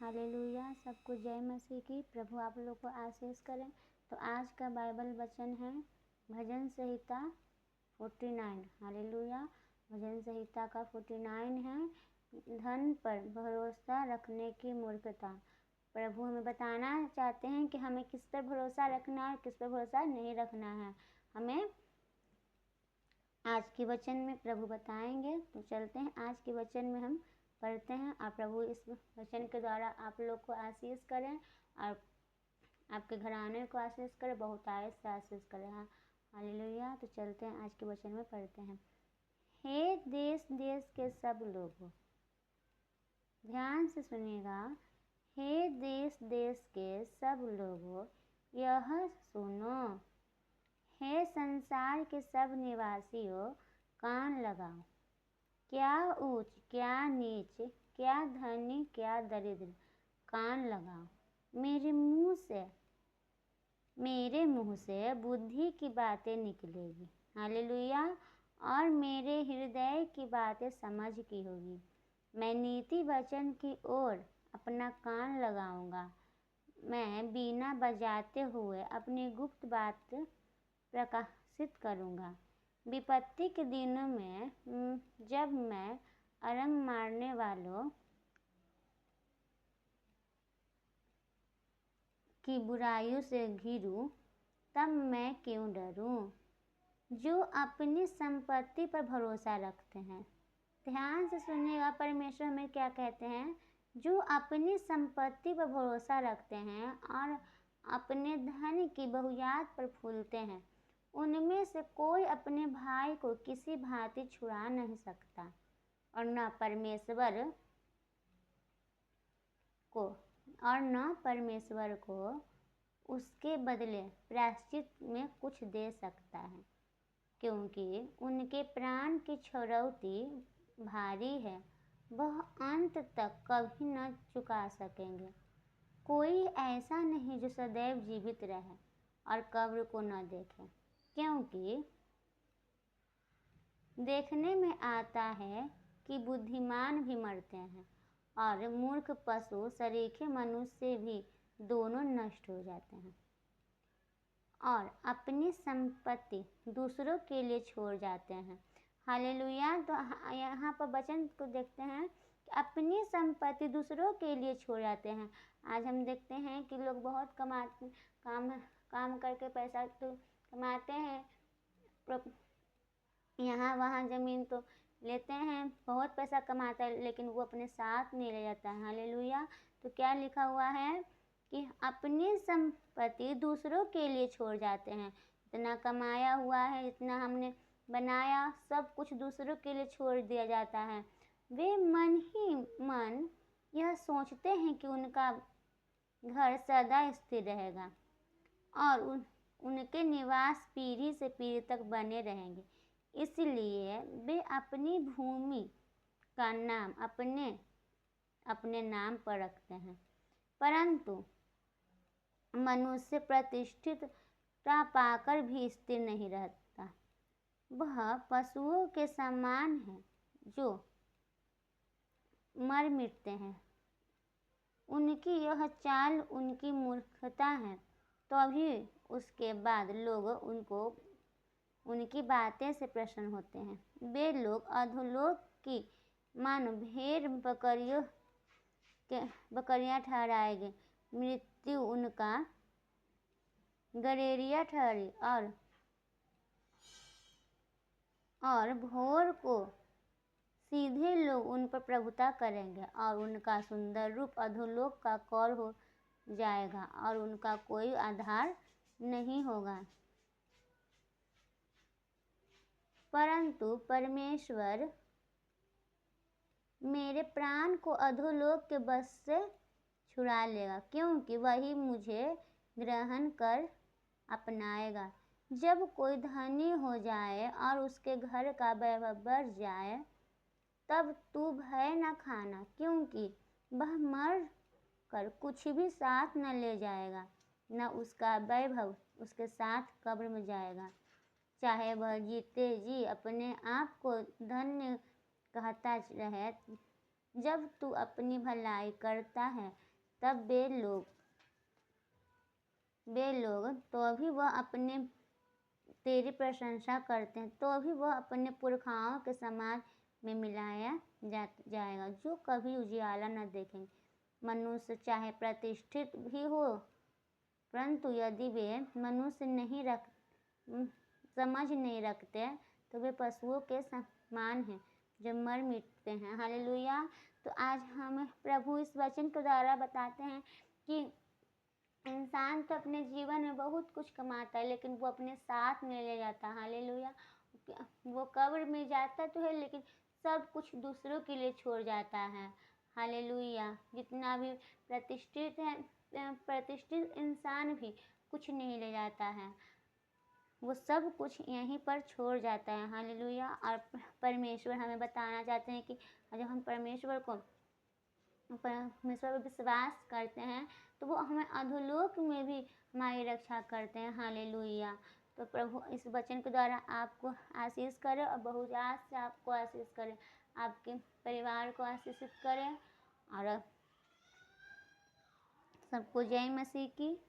Hallelujah. सबको जय मसीह की। प्रभु आप लोग को आशीष करें। तो आज का बाइबल वचन है भजन संहिता 49। हालेलुया। भजन संहिता का 49 है, धन पर भरोसा रखने की मूर्खता। प्रभु हमें बताना चाहते हैं कि हमें किस पर भरोसा रखना है, किस पर भरोसा नहीं रखना है। हमें आज के वचन में प्रभु बताएंगे। तो चलते हैं, आज के वचन में हम पढ़ते हैं और प्रभु इस वचन के द्वारा आप लोग को आशीष करें और आपके घराने को आशीष करें, बहुत आयत से आशीष करें। हालेलुया। तो चलते हैं, आज के वचन में पढ़ते हैं। हे देश देश के सब लोगों, ध्यान से सुनिएगा। हे देश देश के सब लोगों, यह सुनो। हे संसार के सब निवासियों, कान लगाओ। क्या ऊंच क्या नीच, क्या धनी क्या दरिद्र, कान लगाओ। मेरे मुंह से बुद्धि की बातें निकलेगी। हालेलुया। और मेरे हृदय की बातें समझ की होगी। मैं नीति वचन की ओर अपना कान लगाऊंगा। मैं बीना बजाते हुए अपनी गुप्त बात प्रकाशित करूंगा। विपत्ति के दिनों में जब मैं अरंग मारने वालों की बुराइयों से घिरूं, तब मैं क्यों डरूं? जो अपनी संपत्ति पर भरोसा रखते हैं, ध्यान से सुनिएगा, परमेश्वर हमें क्या कहते हैं। जो अपनी संपत्ति पर भरोसा रखते हैं और अपने धन की बहुयात पर फूलते हैं, उनमें से कोई अपने भाई को किसी भांति छुड़ा नहीं सकता और न परमेश्वर को उसके बदले प्रायश्चित में कुछ दे सकता है, क्योंकि उनके प्राण की छुड़ौती भारी है, वह अंत तक कभी न चुका सकेंगे। कोई ऐसा नहीं जो सदैव जीवित रहे और कब्र को न देखे, क्योंकि देखने में आता है कि बुद्धिमान भी मरते हैं और मूर्ख पशु सरीखे मनुष्य भी दोनों नष्ट हो जाते हैं और अपनी संपत्ति दूसरों के लिए छोड़ जाते हैं। हालेलुया। तो यहाँ पर वचन को देखते हैं कि अपनी संपत्ति दूसरों के लिए छोड़ जाते हैं। आज हम देखते हैं कि लोग बहुत काम करके पैसा तो कमाते हैं, यहाँ वहाँ ज़मीन तो लेते हैं, बहुत पैसा कमाता है, लेकिन वो अपने साथ नहीं ले जाता है। हालेलुया। तो क्या लिखा हुआ है कि अपनी संपत्ति दूसरों के लिए छोड़ जाते हैं। इतना कमाया हुआ है, इतना हमने बनाया, सब कुछ दूसरों के लिए छोड़ दिया जाता है। वे मन ही मन यह सोचते हैं कि उनका घर सदा स्थिर रहेगा और उनके निवास पीढ़ी से पीढ़ी तक बने रहेंगे, इसलिए वे अपनी भूमि का नाम अपने नाम पर रखते हैं। परंतु मनुष्य प्रतिष्ठितता पाकर भी स्थिर नहीं रहता। वह पशुओं के समान है जो मर मिटते हैं। उनकी यह चाल उनकी मूर्खता है। तो अभी उसके बाद लोग उनकी बातें से प्रसन्न होते हैं। वे लोग अधोलोक की मानो भेड़ बकरियां ठहराए गए। मृत्यु उनका गरेरिया ठहरी और भोर को सीधे लोग उन पर प्रभुता करेंगे और उनका सुंदर रूप अधोलोक का कौर हो जाएगा और उनका कोई आधार नहीं होगा। परंतु परमेश्वर मेरे प्राण को अधोलोक के बस से छुड़ा लेगा, क्योंकि वही मुझे ग्रहण कर अपनाएगा। जब कोई धनी हो जाए और उसके घर का वैभव बढ़ जाए, तब तू भय न खाना, क्योंकि वह मर कर कुछ भी साथ न ले जाएगा, न उसका वैभव उसके साथ कब्र में जाएगा। चाहे वह जीते जी अपने आप को धन्य कहता रहे, जब तू अपनी भलाई करता है तब वे लोग तो भी वह अपने तेरी प्रशंसा करते हैं, तो भी वह अपने पुरखाओं के समाज में मिलाया जाएगा, जो कभी उजियाला न देखेंगे। मनुष्य चाहे प्रतिष्ठित भी हो, परंतु यदि वे मनुष्य समझ नहीं रखते, तो वे पशुओं के समान हैं, जो मर मिटते हैं। हालेलुया। तो आज हमें प्रभु इस वचन के द्वारा बताते हैं कि इंसान तो अपने जीवन में बहुत कुछ कमाता है, लेकिन वो अपने साथ नहीं ले जाता। हालेलुया। वो कब्र में जाता तो है, लेकिन सब कुछ दूसरों के लिए छोड़ जाता है। हालेलुया। जितना भी प्रतिष्ठित इंसान भी कुछ नहीं ले जाता है, वो सब कुछ यहीं पर छोड़ जाता है। हालेलुया। और परमेश्वर हमें बताना चाहते हैं कि जब हम परमेश्वर पर विश्वास करते हैं, तो वो हमें अधोलोक में भी हमारी रक्षा करते हैं। हालेलुया। तो प्रभु इस वचन के द्वारा आपको आशीष करे और बहुजात से आपको आशीष करे, आपके परिवार को आशीषित करे। और सबको जय मसीह की।